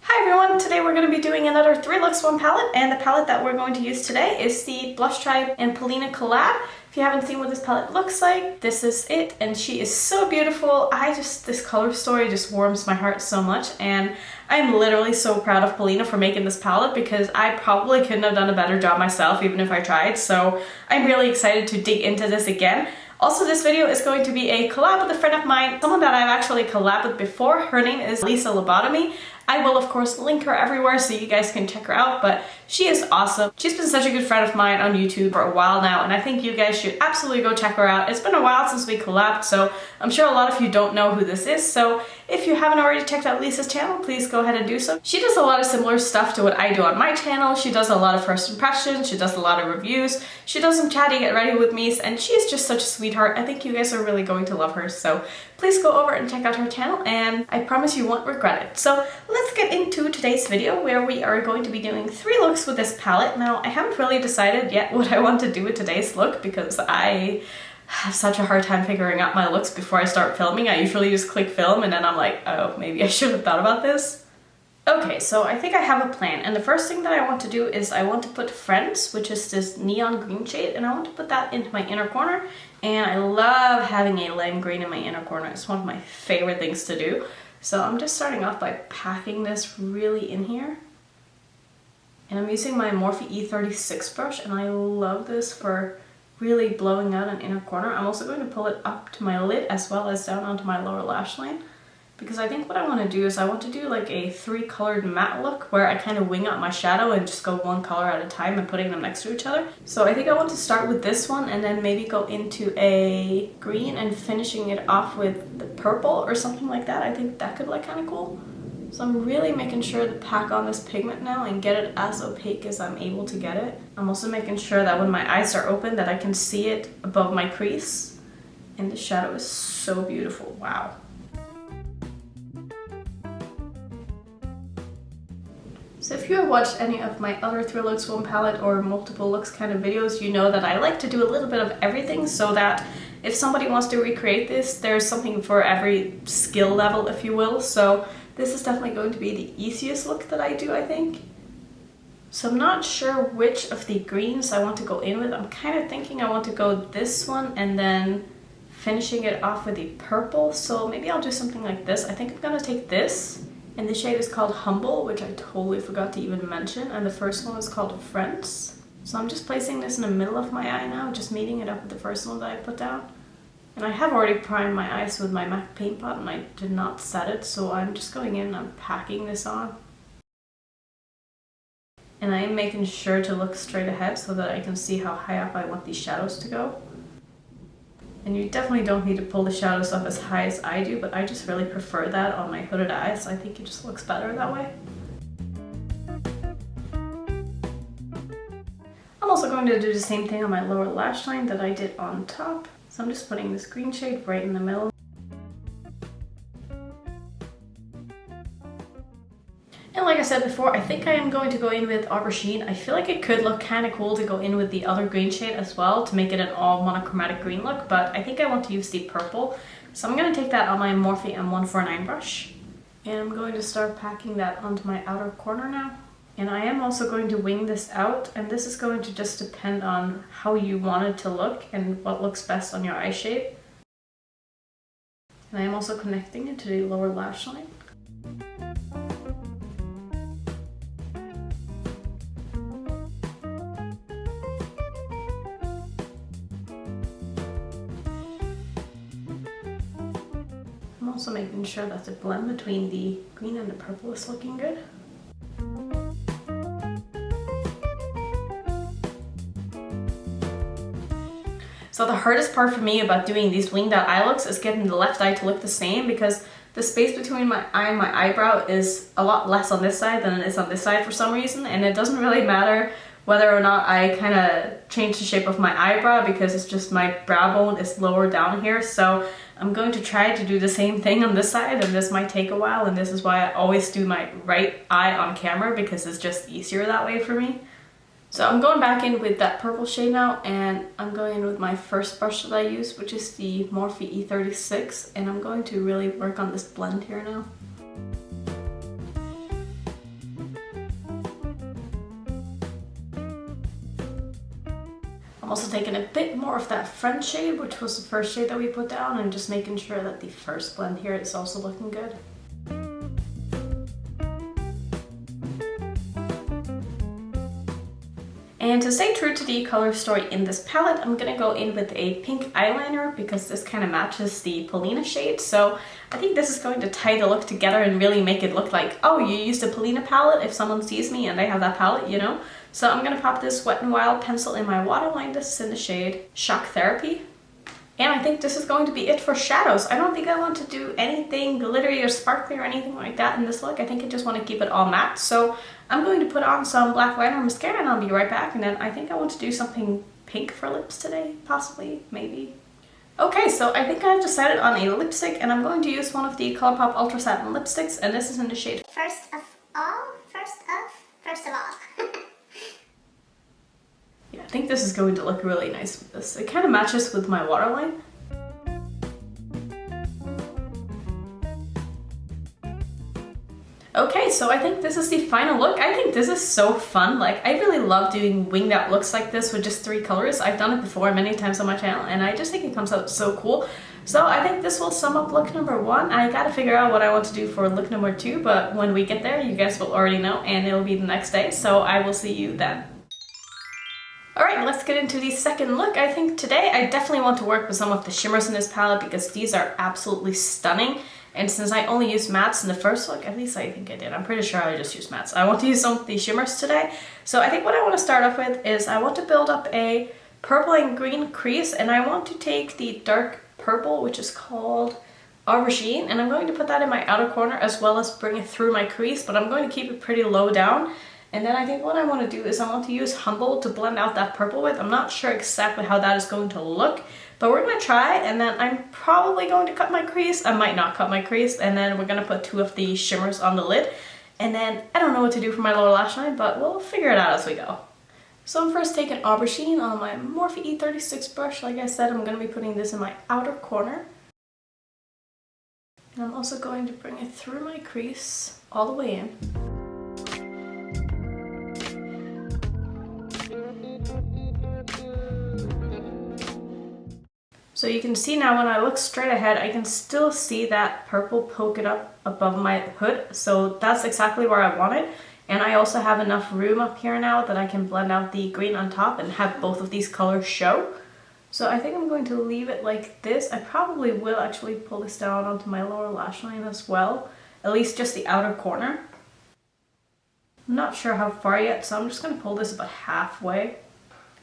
Hi everyone, today we're going to be doing another 3 looks 1 palette, and the palette that we're going to use today is the Blushtribe and Paulina Collab. If you haven't seen what this palette looks like, this is it, and she is so beautiful. This color story just warms my heart so much, and I'm literally so proud of Paulina for making this palette because I probably couldn't have done a better job myself even if I tried, so I'm really excited to dig into this again. Also, this video is going to be a collab with a friend of mine, someone that I've actually collabed with before. Her name is Lobotomy. I will of course link her everywhere so you guys can check her out, but she is awesome. She's been such a good friend of mine on YouTube for a while now, and I think you guys should absolutely go check her out. It's been a while since we collabed, so I'm sure a lot of you don't know who this is, so if you haven't already checked out Lisa's channel, please go ahead and do so. She does a lot of similar stuff to what I do on my channel. She does a lot of first impressions, she does a lot of reviews, she does some chatty get ready with me's, and she is just such a sweetheart. I think you guys are really going to love her, so please go over and check out her channel, and I promise you won't regret it. So let's get into today's video where we are going to be doing 3 looks with this palette. Now, I haven't really decided yet what I want to do with today's look because I have such a hard time figuring out my looks before I start filming. I usually just click film and then I'm like, oh, maybe I should have thought about this. Okay, so I think I have a plan, and the first thing that I want to do is I want to put Friends, which is this neon green shade, and I want to put that into my inner corner, and I love having a lime green in my inner corner. It's one of my favorite things to do. So I'm just starting off by packing this really in here. And I'm using my Morphe E36 brush, and I love this for really blowing out an inner corner. I'm also going to pull it up to my lid as well as down onto my lower lash line, because I think what I want to do is I want to do like a 3-colored matte look where I kind of wing out my shadow and just go one color at a time and putting them next to each other. So I think I want to start with this one and then maybe go into a green and finishing it off with the purple or something like that. I think that could look kind of cool. So I'm really making sure to pack on this pigment now and get it as opaque as I'm able to get it. I'm also making sure that when my eyes are open that I can see it above my crease. And the shadow is so beautiful, wow. So if you have watched any of my other 3 looks 1 palette or multiple looks kind of videos, you know that I like to do a little bit of everything so that if somebody wants to recreate this, there's something for every skill level, if you will. So this is definitely going to be the easiest look that I do, I think. So I'm not sure which of the greens I want to go in with. I'm kind of thinking I want to go this one and then finishing it off with the purple. So maybe I'll do something like this. I think I'm gonna take this. And the shade is called Humble, which I totally forgot to even mention. And the first one is called Friends. So I'm just placing this in the middle of my eye now, just meeting it up with the first one that I put down. And I have already primed my eyes with my MAC paint pot and I did not set it, so I'm just going in and I'm packing this on. And I am making sure to look straight ahead so that I can see how high up I want these shadows to go. And you definitely don't need to pull the shadows up as high as I do, but I just really prefer that on my hooded eyes. I think it just looks better that way. I'm also going to do the same thing on my lower lash line that I did on top. So I'm just putting this green shade right in the middle. And like I said before, I think I am going to go in with Aubergine. I feel like it could look kind of cool to go in with the other green shade as well to make it an all monochromatic green look, but I think I want to use the purple. So I'm going to take that on my Morphe M149 brush. And I'm going to start packing that onto my outer corner now. And I am also going to wing this out, and this is going to just depend on how you want it to look and what looks best on your eye shape. And I am also connecting it to the lower lash line. I'm also making sure that the blend between the green and the purple is looking good. So the hardest part for me about doing these winged out eye looks is getting the left eye to look the same, because the space between my eye and my eyebrow is a lot less on this side than it is on this side for some reason, and it doesn't really matter whether or not I kind of change the shape of my eyebrow because it's just my brow bone is lower down here. So I'm going to try to do the same thing on this side, and this might take a while, and this is why I always do my right eye on camera because it's just easier that way for me. So I'm going back in with that purple shade now, and I'm going in with my first brush that I use, which is the Morphe E36, and I'm going to really work on this blend here now. I'm also taking a bit more of that French shade, which was the first shade that we put down, and just making sure that the first blend here is also looking good. And to stay true to the color story in this palette, I'm gonna go in with a pink eyeliner because this kind of matches the Paulina shade. So I think this is going to tie the look together and really make it look like, oh, you used a Paulina palette if someone sees me and they have that palette, you know? So I'm gonna pop this Wet n Wild pencil in my waterline. This is in the shade Shock Therapy. And I think this is going to be it for shadows. I don't think I want to do anything glittery or sparkly or anything like that in this look. I think I just want to keep it all matte. So I'm going to put on some black liner mascara and I'll be right back. And then I think I want to do something pink for lips today, possibly, maybe. Okay, so I think I've decided on a lipstick and I'm going to use one of the Colourpop Ultra Satin lipsticks, and this is in the shade First of all. Yeah, I think this is going to look really nice with this. It kind of matches with my waterline. Okay, so I think this is the final look. I think this is so fun. Like, I really love doing winged out looks like this with just 3 colors. I've done it before many times on my channel, and I just think it comes out so cool. So I think this will sum up look number 1. I gotta figure out what I want to do for look number 2, but when we get there, you guys will already know, and it'll be the next day, so I will see you then. Alright, let's get into the second look. I think today I definitely want to work with some of the shimmers in this palette because these are absolutely stunning. And since I only used mattes in the first look, at least I think I did. I'm pretty sure I just used mattes. I want to use some of these shimmers today. So I think what I want to start off with is I want to build up a purple and green crease, and I want to take the dark purple, which is called Aubergine, and I'm going to put that in my outer corner as well as bring it through my crease, but I'm going to keep it pretty low down. And then I think what I want to do is I want to use Humble to blend out that purple with. I'm not sure exactly how that is going to look, but we're going to try, and then I'm probably going to cut my crease. I might not cut my crease, and then we're going to put 2 of the shimmers on the lid. And then I don't know what to do for my lower lash line, but we'll figure it out as we go. So I'm first taking Aubergine on my Morphe E36 brush. Like I said, I'm going to be putting this in my outer corner. And I'm also going to bring it through my crease all the way in. So you can see now when I look straight ahead, I can still see that purple poking up above my hood. So that's exactly where I want it. And I also have enough room up here now that I can blend out the green on top and have both of these colors show. So I think I'm going to leave it like this. I probably will actually pull this down onto my lower lash line as well. At least just the outer corner. I'm not sure how far yet, so I'm just going to pull this about halfway.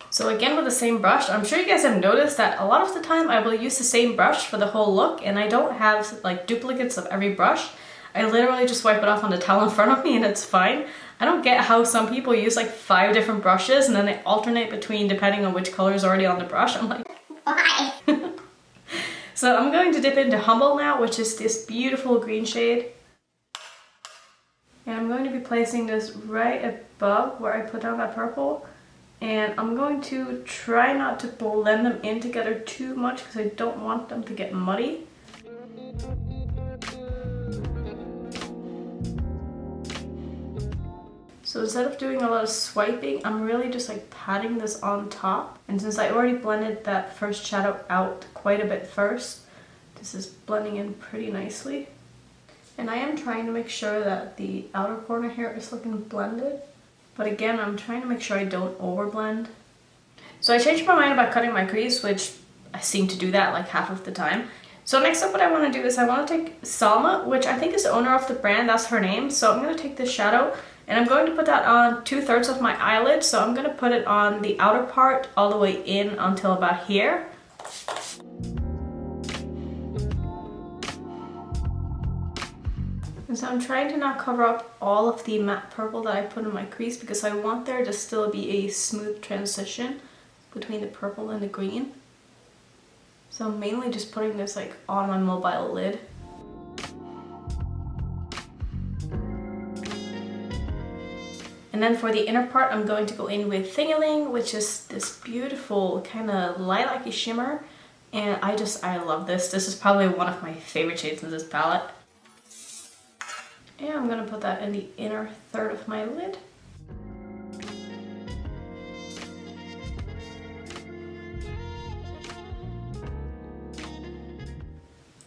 So again with the same brush, I'm sure you guys have noticed that a lot of the time I will use the same brush for the whole look, and I don't have like duplicates of every brush. I literally just wipe it off on the towel in front of me and it's fine. I don't get how some people use like 5 different brushes and then they alternate between depending on which color is already on the brush. I'm like, Why? So I'm going to dip into Humble now, which is this beautiful green shade. And I'm going to be placing this right above where I put down that purple. And I'm going to try not to blend them in together too much because I don't want them to get muddy. So instead of doing a lot of swiping, I'm really just like patting this on top. And since I already blended that first shadow out quite a bit first, this is blending in pretty nicely. And I am trying to make sure that the outer corner here is looking blended. But again, I'm trying to make sure I don't overblend. So I changed my mind about cutting my crease, which I seem to do that like half of the time. So next up what I want to do is I want to take Salma, which I think is the owner of the brand, that's her name. So I'm going to take this shadow and I'm going to put that on 2/3 of my eyelid. So I'm going to put it on the outer part all the way in until about here. And so I'm trying to not cover up all of the matte purple that I put in my crease because I want there to still be a smooth transition between the purple and the green. So I'm mainly just putting this like on my mobile lid. And then for the inner part, I'm going to go in with Thingaling, which is this beautiful kind of lilac-y shimmer. And I love this. This is probably one of my favorite shades in this palette. And I'm gonna put that in the inner third of my lid.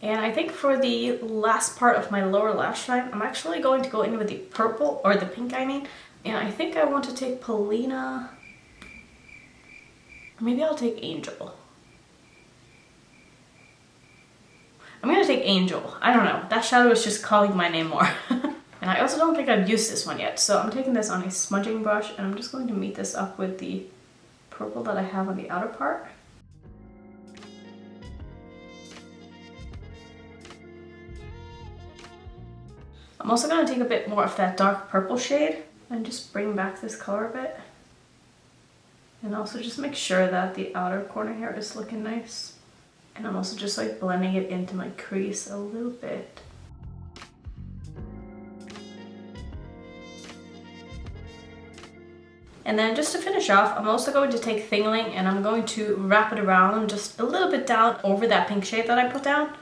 And I think for the last part of my lower lash line, I'm actually going to go in with the purple, or the pink I mean. And I think I want to take Paulina, or maybe I'll take Angel. I'm gonna take Angel. I don't know, that shadow is just calling my name more. And I also don't think I've used this one yet, so I'm taking this on a smudging brush and I'm just going to meet this up with the purple that I have on the outer part. I'm also going to take a bit more of that dark purple shade and just bring back this color a bit. And also just make sure that the outer corner here is looking nice. And I'm also just like blending it into my crease a little bit. And then just to finish off, I'm also going to take Thingaling and I'm going to wrap it around just a little bit down over that pink shade that I put down.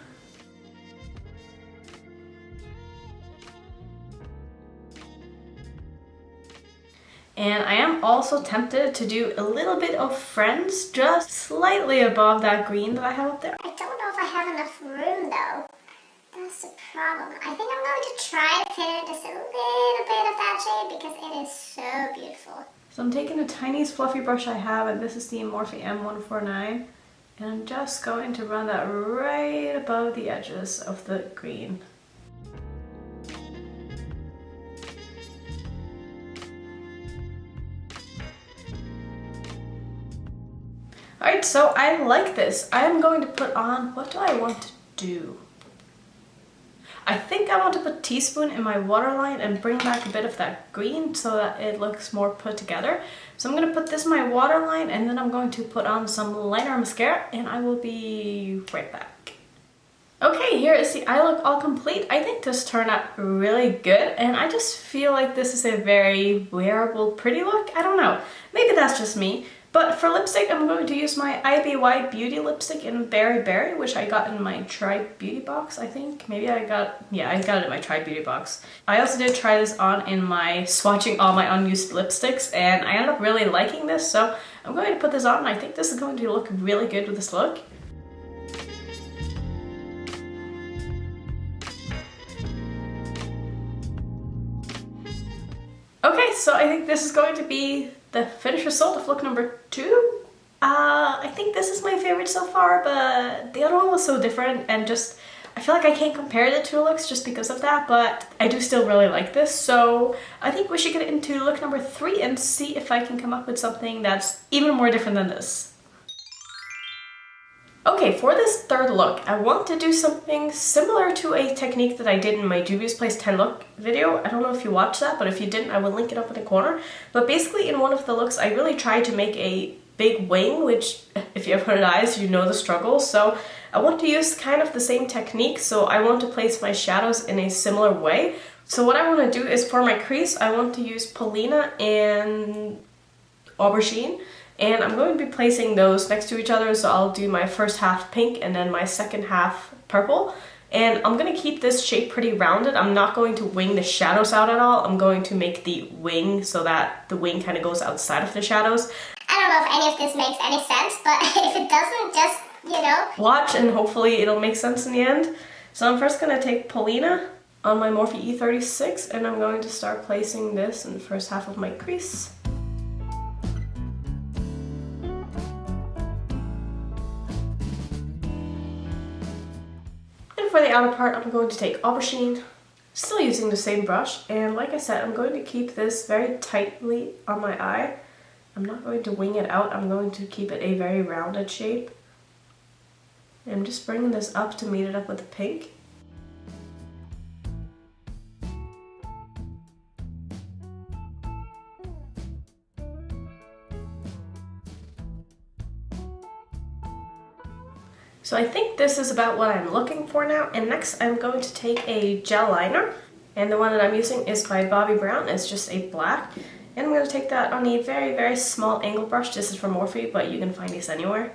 And I am also tempted to do a little bit of Friends, just slightly above that green that I have up there. I don't know if I have enough room though. That's the problem. I think I'm going to try to fit in just a little bit of that shade because it is so beautiful. So I'm taking the tiniest fluffy brush I have, and this is the Morphe M149. And I'm just going to run that right above the edges of the green. Alright, so I like this. I am going to put on, what do I want to do? I think I want to put a teaspoon in my waterline and bring back a bit of that green so that it looks more put together. So I'm going to put this in my waterline and then I'm going to put on some liner mascara and I will be right back. Okay, here is the eye look all complete. I think this turned out really good and I just feel like this is a very wearable, pretty look. I don't know. Maybe that's just me. But for lipstick, I'm going to use my IBY Beauty lipstick in Berry Berry, which I got in my Try Beauty box, I think. Maybe I got it in my Try Beauty box. I also did try this on in my swatching all my unused lipsticks, and I ended up really liking this, so I'm going to put this on, and I think this is going to look really good with this look. Okay, so I think this is going to be the finished result of look number 2. I think this is my favorite so far, but the other one was so different and just, I feel like I can't compare the two looks just because of that, but I do still really like this. So I think we should get into look number 3 and see if I can come up with something that's even more different than this. Okay, for this third look, I want to do something similar to a technique that I did in my Juvia's Place 10 look video. I don't know if you watched that, but if you didn't, I will link it up in the corner. But basically in one of the looks, I really tried to make a big wing, which if you have hooded eyes, you know the struggle. So I want to use kind of the same technique. So I want to place my shadows in a similar way. So what I want to do is for my crease, I want to use Paulina and Aubergine. And I'm going to be placing those next to each other, so I'll do my first half pink and then my second half purple. And I'm going to keep this shape pretty rounded. I'm not going to wing the shadows out at all. I'm going to make the wing so that the wing kind of goes outside of the shadows. I don't know if any of this makes any sense, but if it doesn't, just, you know. Watch and hopefully it'll make sense in the end. So I'm first going to take Paulina on my Morphe E36 and I'm going to start placing this in the first half of my crease. For the outer part, I'm going to take Aubergine, still using the same brush, and like I said, I'm going to keep this very tightly on my eye. I'm not going to wing it out, I'm going to keep it a very rounded shape. And I'm just bringing this up to meet it up with the pink. So I think this is about what I'm looking for now, and next I'm going to take a gel liner, and the one that I'm using is by Bobbi Brown. It's just a black, And I'm going to take that on a very, very small angle brush. This is from Morphe, but you can find these anywhere.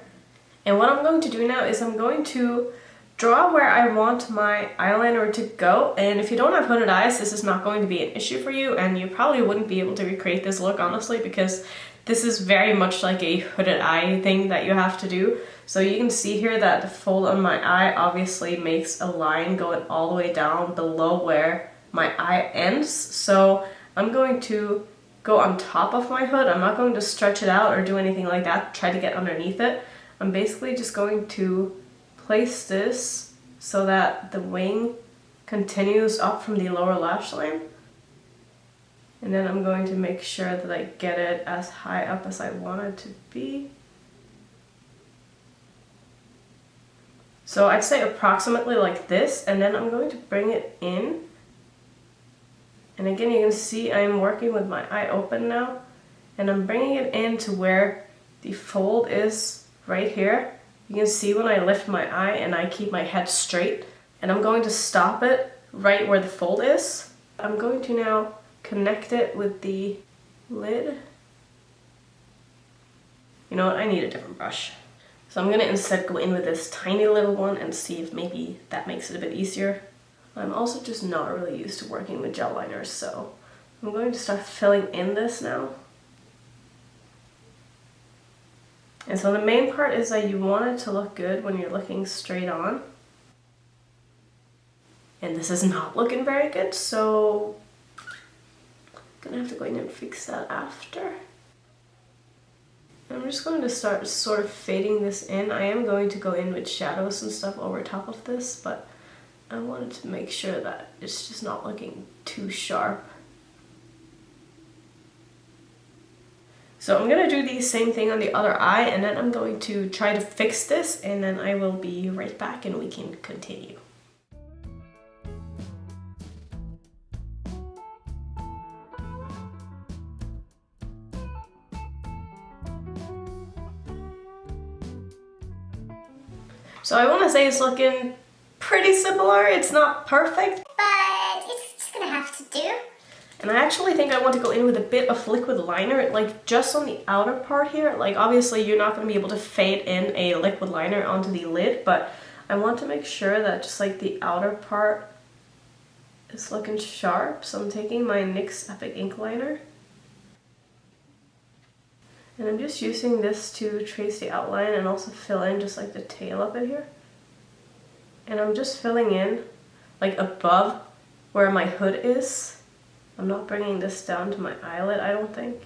And what I'm going to do now is I'm going to draw where I want my eyeliner to go. And if you don't have hooded eyes, this is not going to be an issue for you. And you probably wouldn't be able to recreate this look, honestly, because this is very much like a hooded eye thing that you have to do. So you can see here that the fold on my eye obviously makes a line going all the way down below where my eye ends. So I'm going to go on top of my hood. I'm not going to stretch it out or do anything like that, try to get underneath it. I'm basically just going to place this so that the wing continues up from the lower lash line. And then I'm going to make sure that I get it as high up as I want it to be. So I'd say approximately like this, and then I'm going to bring it in. And again, you can see I'm working with my eye open now, and I'm bringing it in to where the fold is right here. You can see when I lift my eye and I keep my head straight, and I'm going to stop it right where the fold is. I'm going to now connect it with the lid. You know what, I need a different brush. So I'm gonna instead go in with this tiny little one and see if maybe that makes it a bit easier. I'm also just not really used to working with gel liners, so I'm going to start filling in this now. And so the main part is that you want it to look good when you're looking straight on. And this is not looking very good, so I'm gonna have to go in and fix that after. I'm just going to start sort of fading this in. I am going to go in with shadows and stuff over top of this, but I wanted to make sure that it's just not looking too sharp. So I'm going to do the same thing on the other eye, and then I'm going to try to fix this, and then I will be right back and we can continue. So I want to say it's looking pretty similar. It's not perfect, but it's just gonna have to do. And I actually think I want to go in with a bit of liquid liner, like just on the outer part here. Like obviously you're not going to be able to fade in a liquid liner onto the lid, but I want to make sure that just like the outer part is looking sharp. So I'm taking my NYX Epic ink liner. And I'm just using this to trace the outline and also fill in just like the tail of it here. And I'm just filling in like above where my hood is. I'm not bringing this down to my eyelid, I don't think.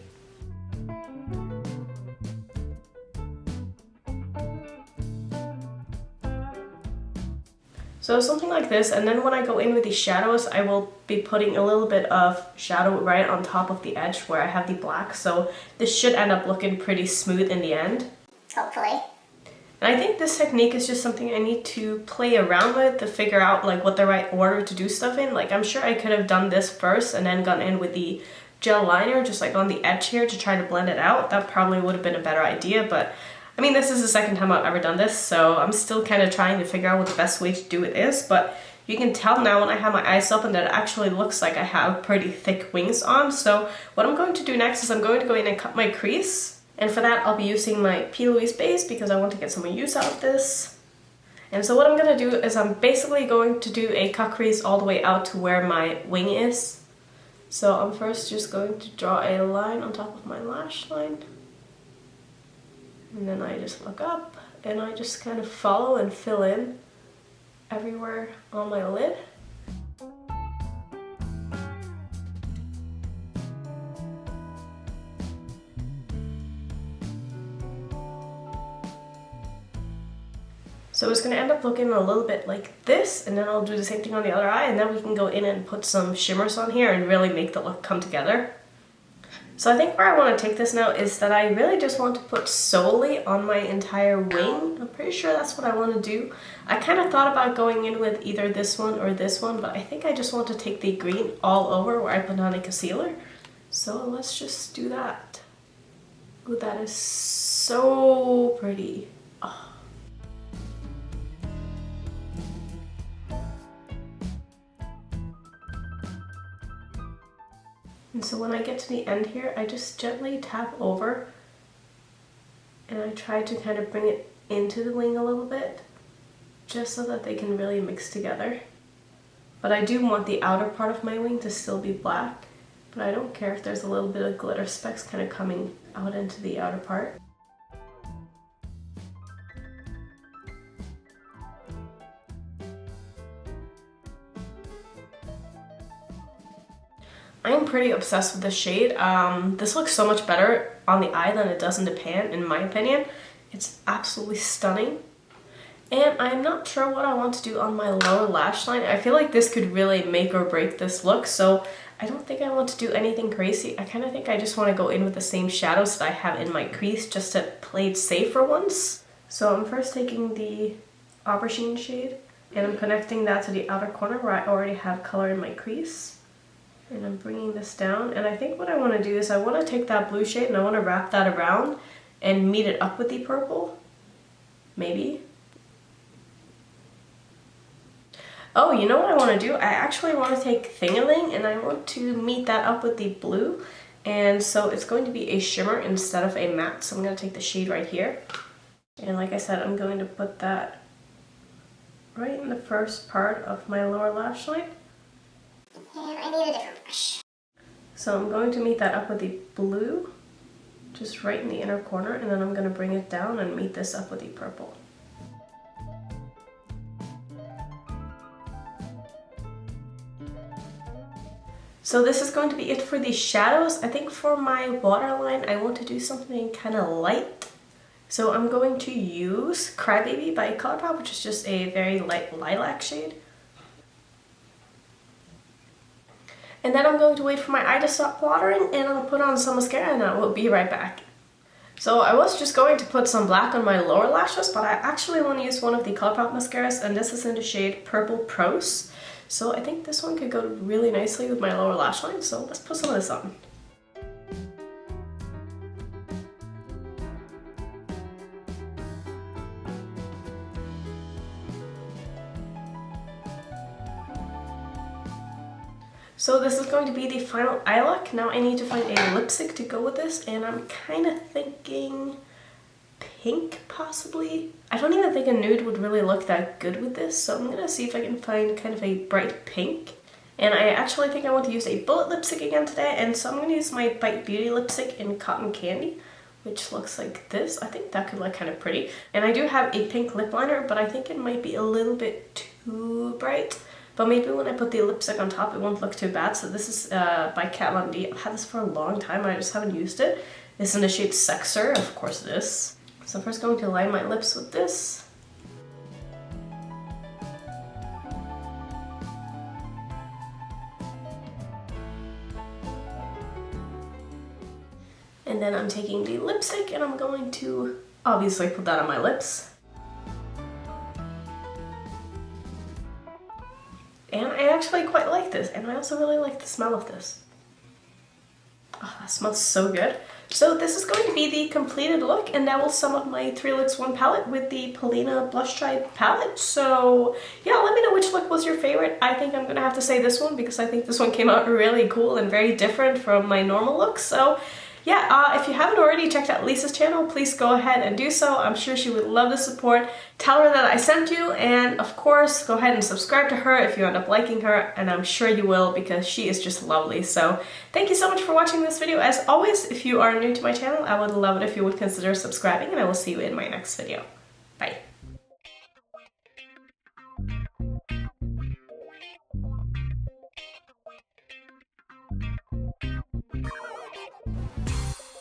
So something like this, and then when I go in with the shadows, I will be putting a little bit of shadow right on top of the edge where I have the black, so this should end up looking pretty smooth in the end. Hopefully. And I think this technique is just something I need to play around with to figure out like what the right order to do stuff in. Like I'm sure I could have done this first and then gone in with the gel liner just like on the edge here to try to blend it out. That probably would have been a better idea, but I mean, this is the second time I've ever done this, so I'm still kind of trying to figure out what the best way to do it is, but you can tell now when I have my eyes open that it actually looks like I have pretty thick wings on. So what I'm going to do next is I'm going to go in and cut my crease, and for that I'll be using my P. Louise base because I want to get some use out of this. And so what I'm going to do is I'm basically going to do a cut crease all the way out to where my wing is. So I'm first just going to draw a line on top of my lash line. And then I just look up and I just kind of follow and fill in everywhere on my lid. So it's going to end up looking a little bit like this, and then I'll do the same thing on the other eye, and then we can go in and put some shimmers on here and really make the look come together. So I think where I want to take this now is that I really just want to put solely on my entire wing. I'm pretty sure that's what I want to do. I kind of thought about going in with either this one or this one, but I think I just want to take the green all over where I put on a concealer. So let's just do that. Ooh, that is so pretty. Oh. And so when I get to the end here, I just gently tap over and I try to kind of bring it into the wing a little bit, just so that they can really mix together. But I do want the outer part of my wing to still be black, but I don't care if there's a little bit of glitter specks kind of coming out into the outer part. I'm pretty obsessed with this shade. This looks so much better on the eye than it does in the pan, in my opinion. It's absolutely stunning. And I'm not sure what I want to do on my lower lash line. I feel like this could really make or break this look, so I don't think I want to do anything crazy. I kind of think I just want to go in with the same shadows that I have in my crease, just to play it safe for once. So I'm first taking the aubergine shade, and I'm connecting that to the outer corner where I already have color in my crease. And I'm bringing this down, and I think what I want to do is I want to take that blue shade and I want to wrap that around and meet it up with the purple. Maybe. Oh, you know what I want to do? I actually want to take Thingaling and I want to meet that up with the blue. And so it's going to be a shimmer instead of a matte. So I'm going to take the shade right here. And like I said, I'm going to put that right in the first part of my lower lash line. And I need a different brush. So I'm going to meet that up with the blue, just right in the inner corner, and then I'm going to bring it down and meet this up with the purple. So this is going to be it for the shadows. I think for my waterline, I want to do something kind of light. So I'm going to use Crybaby by Colourpop, which is just a very light lilac shade. And then I'm going to wait for my eye to stop watering, and I'll put on some mascara and I will be right back. So I was just going to put some black on my lower lashes, but I actually want to use one of the Colourpop mascaras, and this is in the shade Purple Prose. So I think this one could go really nicely with my lower lash line, so let's put some of this on. So this is going to be the final eye look. Now I need to find a lipstick to go with this, and I'm kind of thinking pink, possibly. I don't even think a nude would really look that good with this, so I'm gonna see if I can find kind of a bright pink. And I actually think I want to use a bullet lipstick again today, and so I'm gonna use my Bite Beauty lipstick in Cotton Candy, which looks like this. I think that could look kind of pretty. And I do have a pink lip liner, but I think it might be a little bit too bright. But maybe when I put the lipstick on top, it won't look too bad. So this is by Kat Von D. I've had this for a long time, I just haven't used it. It's in the shade Sexer, of course it is. So I'm first going to line my lips with this. And then I'm taking the lipstick and I'm going to obviously put that on my lips. And I actually quite like this, and I also really like the smell of this. Oh, that smells so good. So this is going to be the completed look, and that will sum up my 3 looks 1 palette with the Paulina Blushtribe palette. So yeah, let me know which look was your favorite. I think I'm gonna have to say this one because I think this one came out really cool and very different from my normal looks. So yeah, if you haven't already checked out Lisa's channel, please go ahead and do so. I'm sure she would love the support. Tell her that I sent you, and of course, go ahead and subscribe to her if you end up liking her, and I'm sure you will because she is just lovely. So thank you so much for watching this video. As always, if you are new to my channel, I would love it if you would consider subscribing, and I will see you in my next video. Bye.